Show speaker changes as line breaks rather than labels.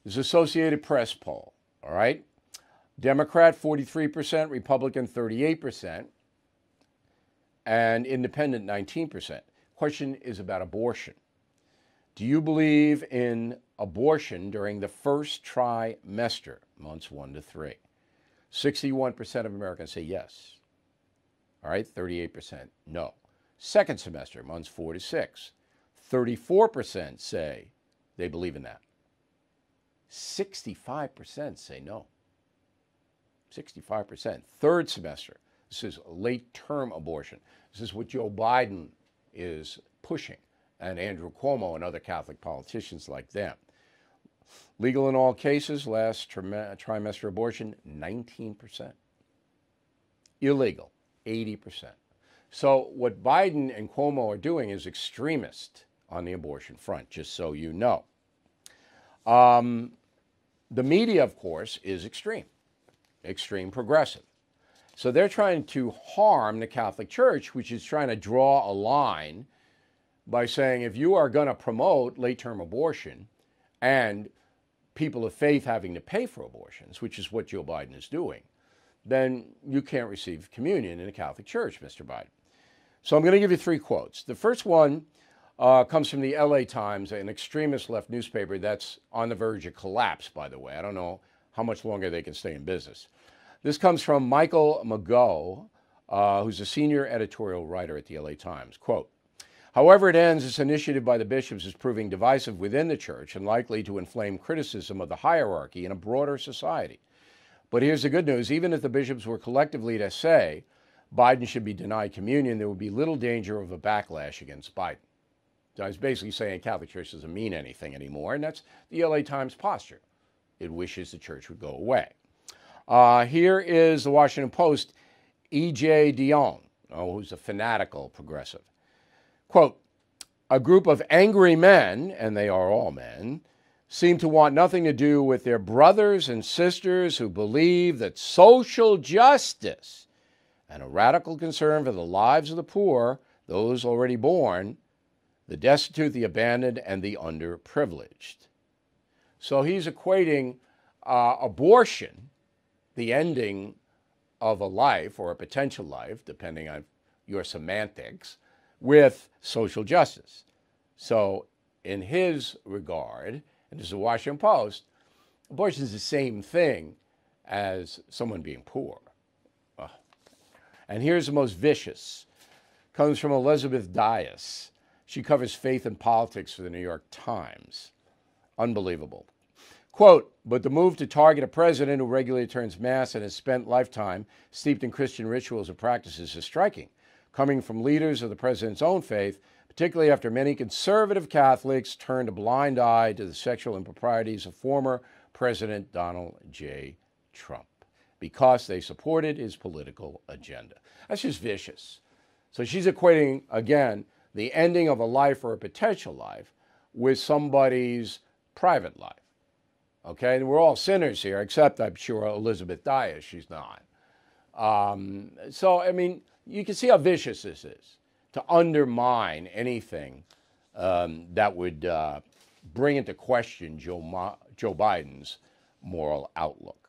This is Associated Press poll, all right? Democrat 43%, Republican 38%, and Independent 19%. Question is about abortion. Do you believe in abortion during the first trimester, months 1 to 3? 61% of Americans say yes. All right, 38% no. Second semester, months 4 to 6. 34% say they believe in that. 65% say no. 65%. Third semester, this is late term abortion. This is what Joe Biden is pushing, and Andrew Cuomo and other Catholic politicians like them. Legal in all cases, last trimester abortion, 19%. Illegal, 80%. So what Biden and Cuomo are doing is extremist on the abortion front, just so you know. The media, of course, is extreme progressive. So they're trying to harm the Catholic Church, which is trying to draw a line by saying if you are going to promote late-term abortion and people of faith having to pay for abortions, which is what Joe Biden is doing, then you can't receive communion in the Catholic Church, Mr. Biden. So I'm going to give you 3 quotes. The first one comes from the LA Times, an extremist left newspaper that's on the verge of collapse, by the way. I don't know how much longer they can stay in business. This comes from Michael Mago, who's a senior editorial writer at the LA Times. Quote, however it ends, this initiative by the bishops is proving divisive within the church and likely to inflame criticism of the hierarchy in a broader society. But here's the good news. Even if the bishops were collectively to say Biden should be denied communion, there would be little danger of a backlash against Biden. So I was basically saying Catholic Church doesn't mean anything anymore, and that's the LA Times posture. It wishes the church would go away. Here is the Washington Post, E.J. Dion, who's a fanatical progressive. Quote, a group of angry men, and they are all men, seem to want nothing to do with their brothers and sisters who believe that social justice and a radical concern for the lives of the poor, those already born, the destitute, the abandoned, and the underprivileged. So he's equating abortion, the ending of a life or a potential life, depending on your semantics, with social justice. So in his regard, and this is the Washington Post, abortion is the same thing as someone being poor. And here's the most vicious. Comes from Elizabeth Dias. She covers faith and politics for the New York Times. Unbelievable. Quote, but the move to target a president who regularly attends Mass and has spent lifetime steeped in Christian rituals and practices is striking, coming from leaders of the president's own faith, particularly after many conservative Catholics turned a blind eye to the sexual improprieties of former President Donald J. Trump because they supported his political agenda. That's just vicious. So she's equating, again, the ending of a life or a potential life with somebody's private life. Okay, and we're all sinners here, except I'm sure Elizabeth Dias, she's not. So, I mean, you can see how vicious this is, to undermine anything that would bring into question Joe Biden's moral outlook.